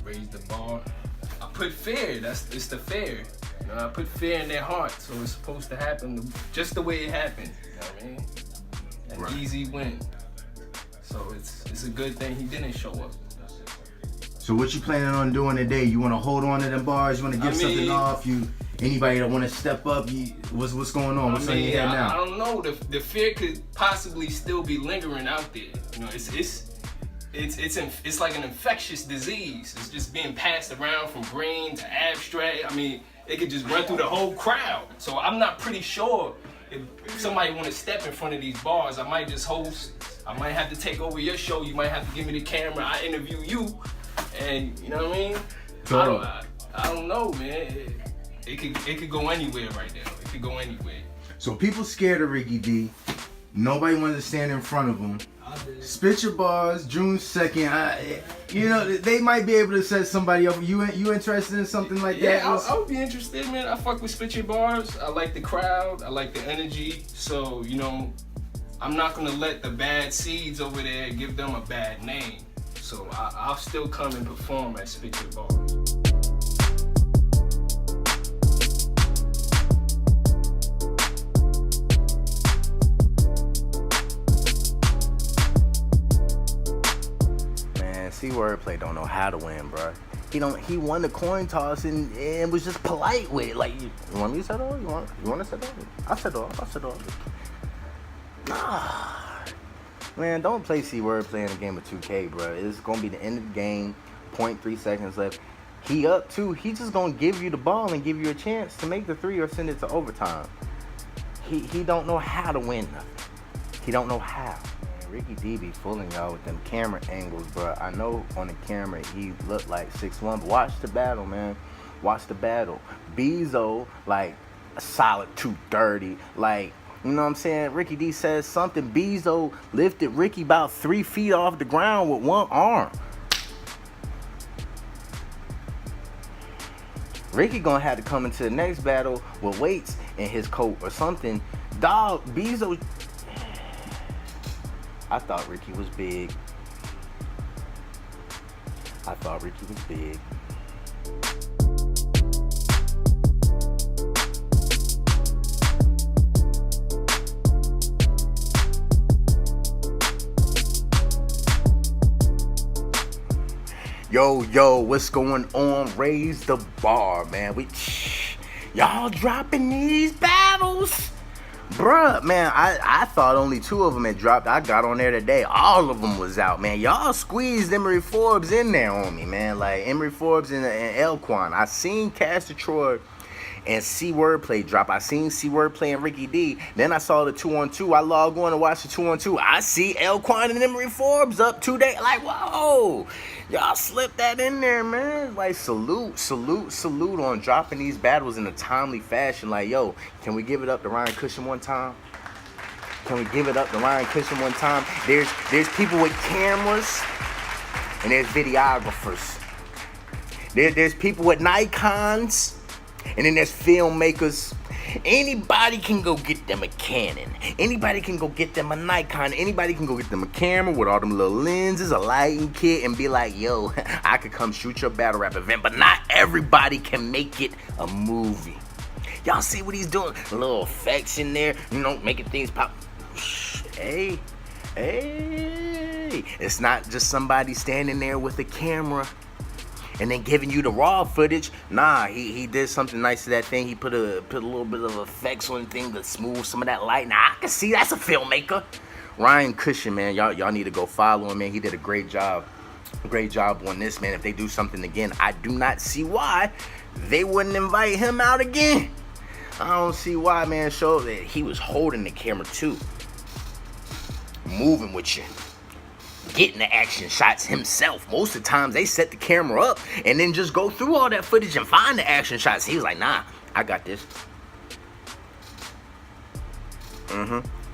raise the bar. I put fear. It's the fear. You know, I put fear in their heart, so it's supposed to happen just the way it happened. You know what I mean? An Right. easy win. So it's a good thing he didn't show up. So what you planning on doing today? You want to hold on to them bars? You want to give something off? Anybody that want to step up? What's going on? What's on your head now? I don't know. The fear could possibly still be lingering out there. You know, it's like an infectious disease. It's just being passed around from brain to abstract. I mean, it could just run through the whole crowd. So I'm not pretty sure if somebody want to step in front of these bars. I might just host. I might have to take over your show. You might have to give me the camera. I interview you, and you know what I mean. I don't know, man. It could go anywhere right now. It could go anywhere. So people scared of Rickey Dee. Nobody wanted to stand in front of him. Spit your bars, June 2nd. You know, they might be able to set somebody up. You interested in something like that? Yeah, I would be interested, man. I fuck with spit your bars. I like the crowd. I like the energy. So, you know, I'm not gonna let the bad seeds over there give them a bad name. So I'll still come and perform at Spit Your Bars. C-Wordplay don't know how to win, bro. He won the coin toss and was just polite with it. Like, you want me to set off? You want to set off? I'll set off. Nah. Man, don't play C-Wordplay in a game of 2K, bro. It's going to be the end of the game. 0.3 seconds left. He up 2. He just going to give you the ball and give you a chance to make the 3 or send it to overtime. He don't know how to win nothing. He don't know how. Rickey Dee be fooling y'all with them camera angles, bro. I know on the camera he looked like 6'1", but watch the battle, man. Watch the battle. Bezo, like, a solid 230. Like, you know what I'm saying? Rickey Dee says something. Bezo lifted Rickey about 3 feet off the ground with one arm. Rickey gonna have to come into the next battle with weights in his coat or something. Dog, Bezo... I thought Rickey was big. Yo, what's going on? Raise the bar, man. Y'all dropping these battles? Bruh, man, I thought only 2 of them had dropped. I got on there today. All of them was out, man. Y'all squeezed Emery Forbes in there on me, man. Like, Emery Forbes and Elquan. I seen Cash Detroit and C-Wordplay drop. I seen C-Wordplay and Rickey Dee. Then I saw the 2-on-2. I logged on to watch the 2-on-2. I see Elquan and Emery Forbes up 2 days. Like, whoa. Y'all slipped that in there, man. Like, salute on dropping these battles in a timely fashion. Like, yo, can we give it up to Ryan Cushion one time? There's people with cameras and there's videographers. There's people with Nikons and then there's filmmakers. Anybody can go get them a Canon. Anybody can go get them a Nikon. Anybody can go get them a camera with all them little lenses, a lighting kit, and be like, yo, I could come shoot your battle rap event. But not everybody can make it a movie. Y'all see what he's doing? A little effects in there, you know, making things pop. Hey. It's not just somebody standing there with a camera and then giving you the raw footage. Nah, he did something nice to that thing. He put a little bit of effects on the thing to smooth some of that light. Now I can see that's a filmmaker. Ryan Cushion, man, y'all need to go follow him, man. He did a great job on this, man. If they do something again, I do not see why they wouldn't invite him out again. I don't see why, man. Show that he was holding the camera too, moving with you, getting the action shots himself. Most of the times they set the camera up and then just go through all that footage and find the action shots. He was like, nah, I got this.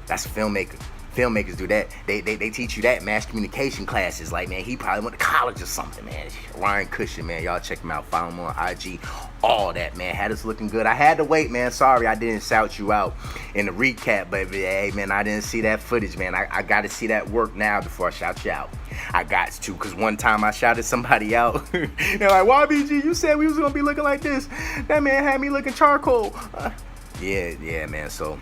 That's a filmmaker. Filmmakers do that. They teach you that mass communication classes. Like, man, he probably went to college or something, man. Ryan Cushion, man. Y'all check him out. Follow him on IG. All that, man. Had us looking good. I had to wait, man. Sorry I didn't shout you out in the recap, but hey, man, I didn't see that footage, man. I got to see that work now before I shout you out. I got to, because one time I shouted somebody out. They're like, YBG, you said we was going to be looking like this. That man had me looking charcoal. Yeah, man. So,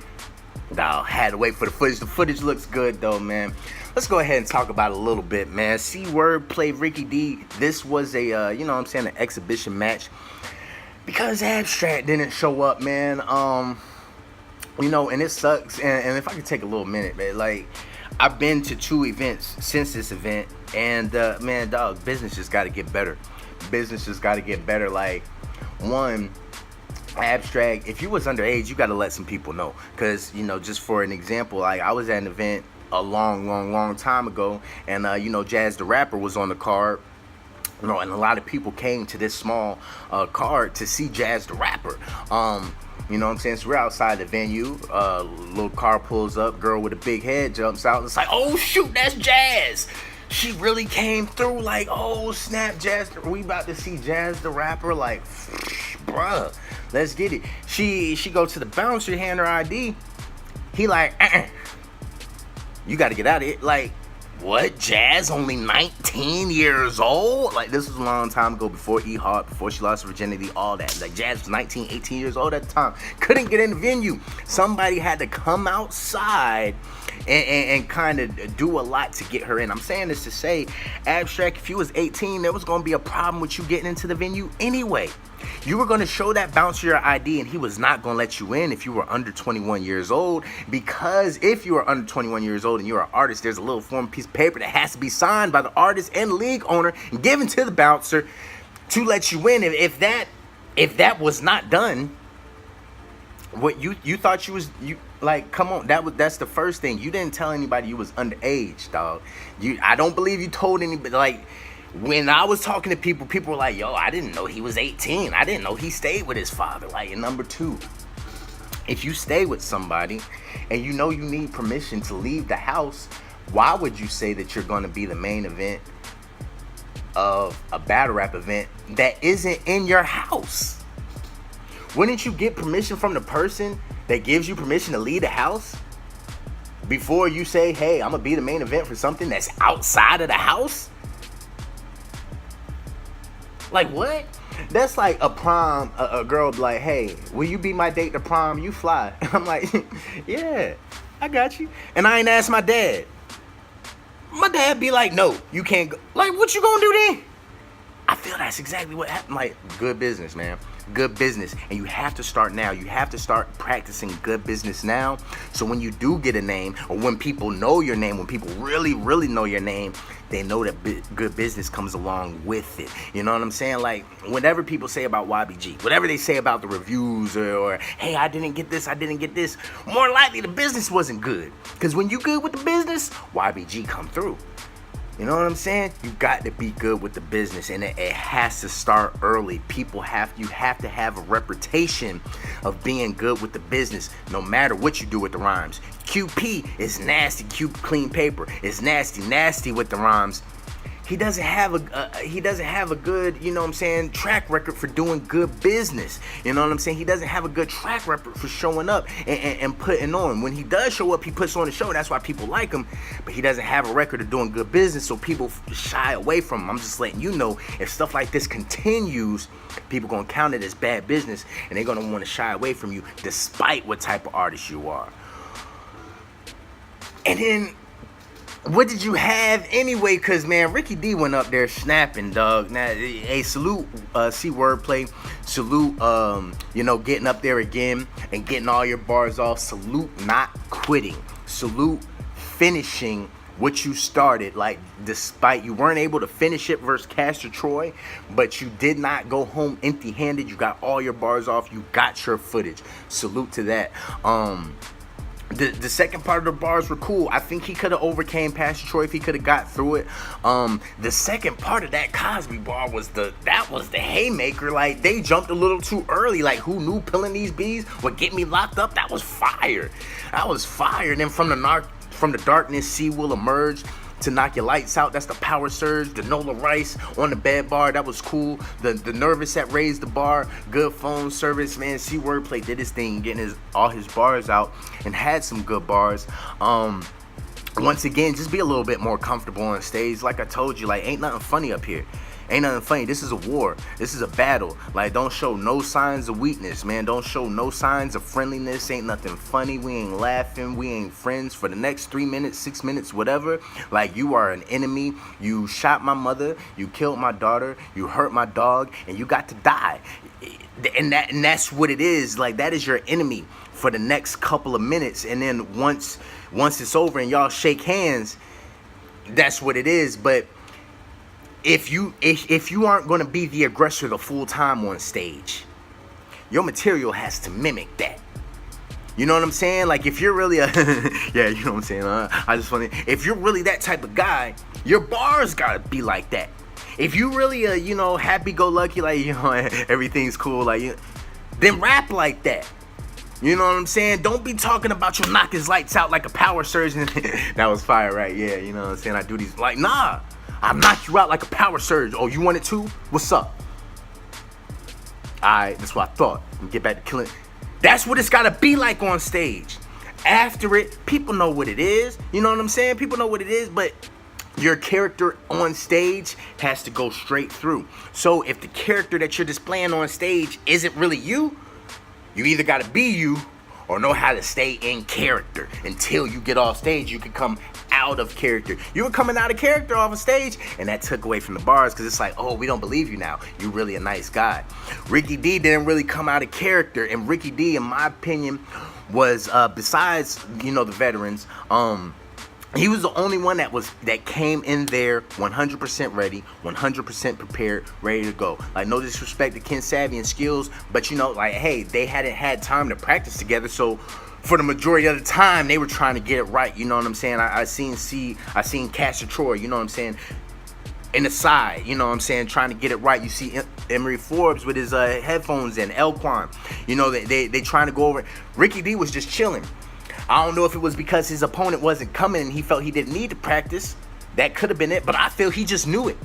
I had to wait for the footage. The footage looks good, though, man. Let's go ahead and talk about it a little bit, man. C-Wordplay Rickey Dee. This was a, you know what I'm saying, an exhibition match. Because Abstract didn't show up, man. You know, and it sucks. And if I could take a little minute, man, like, I've been to 2 events since this event. And, man, dog, business just got to get better. Business just got to get better. Like, one, Abstract, if you was underage, you got to let some people know. Because, you know, just for an example, like, I was at an event a long time ago. And, you know, Jazz the Rapper was on the card. You know, and a lot of people came to this small card to see Jazz the Rapper. You know what I'm saying? So we're outside the venue. Little car pulls up. Girl with a big head jumps out. It's like, oh, shoot, that's Jazz. She really came through. Like, oh, snap, Jazz. We about to see Jazz the Rapper. Like, bruh, let's get it. She go to the bouncer, hand her ID. He like, you got to get out of it. Like, what? Jazz only 19 years old? Like, this was a long time ago, before E-Hart, before she lost her virginity, all that. Like, Jazz was 19, 18 years old at the time. Couldn't get in the venue. Somebody had to come outside and kind of do a lot to get her in. I'm saying this to say, Abstract, if you was 18, there was going to be a problem with you getting into the venue anyway. You were going to show that bouncer your ID, and he was not going to let you in if you were under 21 years old. Because if you are under 21 years old and you're an artist, there's a little form piece of paper that has to be signed by the artist and league owner and given to the bouncer to let you in. If that was not done, what you thought you like, come on, that's the first thing. You didn't tell anybody you was underage, dog. I don't believe you told anybody. Like, when I was talking to people were like, yo, I didn't know he was 18. I didn't know he stayed with his father. Like, and number 2, if you stay with somebody and you know you need permission to leave the house, why would you say that you're going to be the main event of a battle rap event that isn't in your house? Wouldn't you get permission from the person that gives you permission to leave the house before you say, hey, I'm going to be the main event for something that's outside of the house? Like, what? That's like a prom, a girl be like, hey, will you be my date to prom? You fly. I'm like, yeah, I got you. And I ain't asked my dad. My dad be like, no, you can't go. Like, what you gonna do then? I feel that's exactly what happened. Like, good business, man. Good business. And you have to start now. You have to start practicing good business now. So when you do get a name, or when people know your name, when people really know your name, they know that good business comes along with it. You know what I'm saying? Like, whatever people say about YBG, whatever they say about the reviews, or hey, I didn't get this, more likely the business wasn't good. Because when you good with the business, YBG come through. You know what I'm saying? You got to be good with the business, and it has to start early. You have to have a reputation of being good with the business, no matter what you do with the rhymes. QP is nasty. Clean paper is nasty with the rhymes. He doesn't have a good, you know what I'm saying, track record for doing good business. You know what I'm saying? He doesn't have a good track record for showing up and putting on. When he does show up, he puts on the show. That's why people like him. But he doesn't have a record of doing good business, so people shy away from him. I'm just letting you know, if stuff like this continues, people gonna count it as bad business, and they're gonna want to shy away from you, despite what type of artist you are. And then, what did you have anyway? Because, man, Rickey Dee went up there snapping, dog. Now, hey, salute C-Wordplay. Salute, you know, getting up there again and getting all your bars off. Salute not quitting. Salute finishing what you started. Like, despite you weren't able to finish it versus Castor Troy, but you did not go home empty-handed. You got all your bars off. You got your footage. Salute to that. The second part of the bars were cool. I think he could have overcame Pastor Troy if he could have got through it. The second part of that Cosby bar was the haymaker. Like, they jumped a little too early. Like, who knew pilling these bees would get me locked up? That was fire. And then from the from the darkness, C will emerge to knock your lights out. That's the power surge. The Nola Rice on the bed bar, that was cool. The nervous that raised the bar, good phone service, man. C-Wordplay did his thing, getting all his bars out and had some good bars. Once again, just be a little bit more comfortable on stage. Like I told you, like, ain't nothing funny up here. Ain't nothing funny. This is a war. This is a battle. Like, don't show no signs of weakness, man. Don't show no signs of friendliness. Ain't nothing funny. We ain't laughing. We ain't friends for the next 3 minutes, 6 minutes, whatever. Like, you are an enemy. You shot my mother. You killed my daughter. You hurt my dog. And you got to die. And that's what it is. Like, that is your enemy for the next couple of minutes. And then once it's over and y'all shake hands, that's what it is. But if you aren't going to be the aggressor the full time on stage, your material has to mimic that. You know what I'm saying? Like, if you're really yeah, you know what I'm saying? I just want to, if you're really that type of guy, your bars gotta be like that. If you really happy-go-lucky, like, everything's cool, like, then rap like that. You know what I'm saying? Don't be talking about you knock his lights out like a power surgeon. That was fire, right? Yeah, you know what I'm saying? I do these, like, nah. I knock you out like a power surge. Oh, you want it too? What's up? Alright, that's what I thought. Let me get back to killing. That's what it's gotta be like on stage. After it, people know what it is. You know what I'm saying? People know what it is, but your character on stage has to go straight through. So if the character that you're displaying on stage isn't really you, you either gotta be you or know how to stay in character until you get off stage. You can come out of character. You were coming out of character off a stage, and that took away from the bars, because it's like, oh, we don't believe you now. You're really a nice guy. Rickey Dee didn't really come out of character, and Rickey Dee, in my opinion, was besides the veterans, he was the only one that came in there 100% ready, 100% prepared, ready to go. Like, no disrespect to Ken Savvy and Skills, but like, hey, they hadn't had time to practice together, so for the majority of the time, they were trying to get it right. You know what I'm saying? I seen Castor Troy, you know what I'm saying, in the side, you know what I'm saying, trying to get it right. You see Emery Forbes with his headphones in, Elquan, they trying to go over. Rickey Dee was just chilling. I don't know if it was because his opponent wasn't coming and he felt he didn't need to practice. That could have been it, but I feel he just knew it.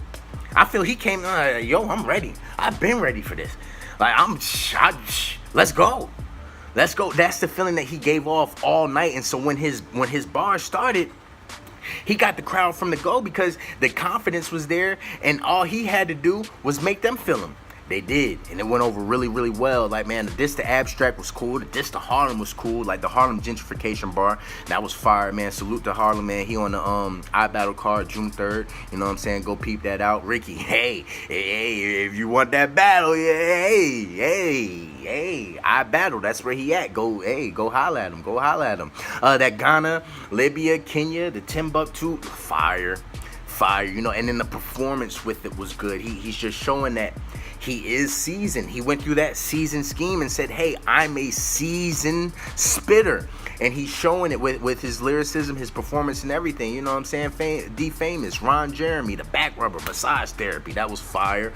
I feel he came, yo, I'm ready. I've been ready for this. Like, let's go. Let's go. That's the feeling that he gave off all night. And so when his bars started, he got the crowd from the go because the confidence was there, and all he had to do was make them feel him. They did, and it went over really, really well. Like, man, the Diss to Abstract was cool. The Diss to Harlem was cool. Like, the Harlem Gentrification bar, that was fire, man. Salute to Harlem, man. He on the iBattle card June 3rd. You know what I'm saying? Go peep that out. Rickey, hey, if you want that battle, yeah, hey, iBattle, that's where he at. Go holla at him. Go holla at him. That Ghana, Libya, Kenya, the Timbuktu, fire, and then the performance with it was good. He's just showing that he is seasoned. He went through that seasoned scheme and said, hey, I'm a seasoned spitter. And he's showing it with his lyricism, his performance, and everything. You know what I'm saying? D Famous, Ron Jeremy, the back rubber, massage therapy. That was fire.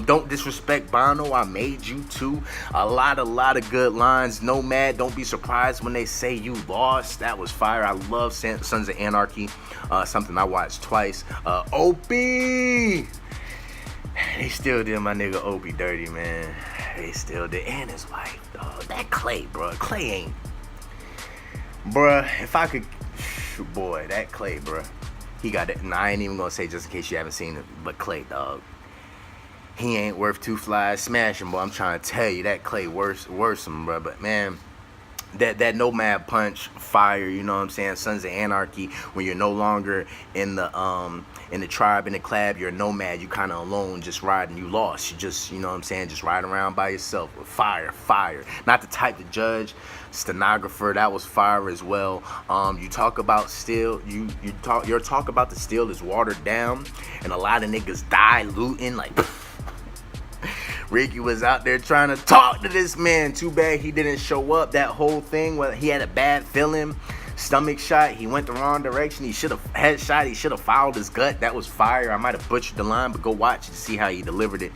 Don't disrespect Bono. I made you too. A lot of good lines. Nomad, don't be surprised when they say you lost. That was fire. I love Sons of Anarchy. Something I watched twice. Opie. They still did my nigga Opie dirty, man. They still did. And his wife, dog. That Clay, bro. Clay ain't. Bruh, if I could. Boy, that Clay, bruh. He got it. Nah, I ain't even gonna say just in case you haven't seen it. But Clay, dog. He ain't worth two flies smashing, boy. I'm trying to tell you, that Clay worse him, bruh. But man, that Nomad punch, fire, you know what I'm saying? Sons of Anarchy, when you're no longer in the tribe, in the collab, you're a nomad, you kind of alone, just riding, you lost. You just, you know what I'm saying, just riding around by yourself. Fire. Not the type to judge. Stenographer, that was fire as well. You talk about steel, your talk about the steel is watered down, and a lot of niggas diluting, like Rickey was out there trying to talk to this man. Too bad he didn't show up. That whole thing where he had a bad feeling, stomach shot, he went the wrong direction. He should have headshot. He should have fouled his gut. That was fire. I might have butchered the line, but go watch to see how he delivered it.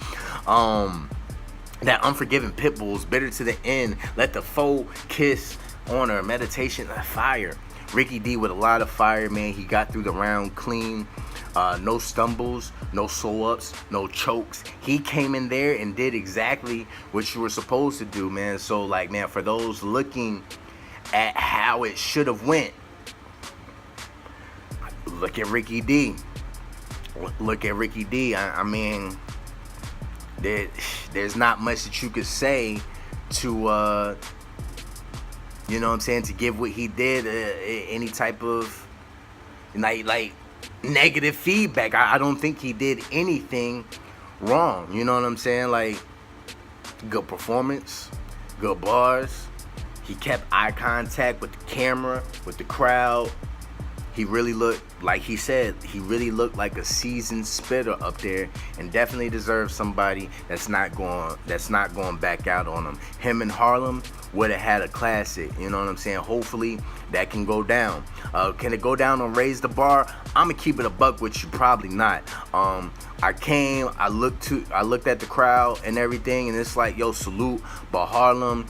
That Unforgiven Pitbulls, bitter to the end. Let the foe kiss on her. Meditation, fire. Rickey Dee with a lot of fire, man. He got through the round clean. No stumbles, no sew-ups, no chokes. He came in there and did exactly what you were supposed to do, man. So, like, man, for those looking at how it should have went, look at Rickey Dee. Look at Rickey Dee. I mean, there's not much that you could say to, you know what I'm saying, to give what he did any type of, like negative feedback. I don't think he did anything wrong. You know what I'm saying? Like, good performance, good bars. He kept eye contact with the camera, with the crowd. He really looked, like he said, he really looked like a seasoned spitter up there, and definitely deserves somebody that's not going back out on him. Him and Harlem would have had a classic, you know what I'm saying? Hopefully that can go down. Can it go down on Raise the Bar? I'ma keep it a buck with you, probably not. I looked at the crowd and everything, and it's like, yo, salute, but Harlem,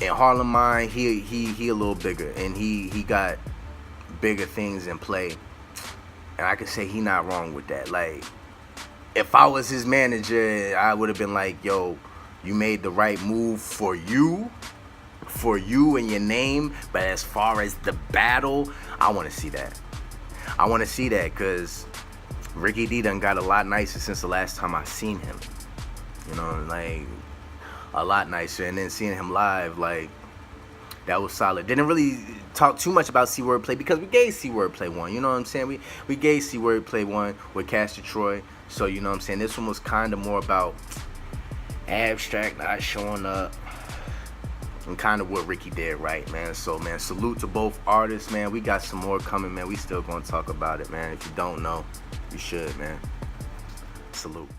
in Harlem mind, he a little bigger, and he got bigger things in play, and I can say he not wrong with that. Like, if I was his manager, I would have been like, yo, you made the right move for you and your name, but as far as the battle, I want to see that. I want to see that, because Rickey Dee done got a lot nicer since the last time I seen him, you know, like a lot nicer. And then seeing him live, like, that was solid. Didn't really talk too much about C-Wordplay because we gave C-Wordplay one. You know what I'm saying? We gave C-Wordplay one with Castor Troy. So, you know what I'm saying? This one was kind of more about abstract, not showing up, and kind of what Rickey did right, man. So, man, salute to both artists, man. We got some more coming, man. We still gonna talk about it, man. If you don't know, you should, man. Salute.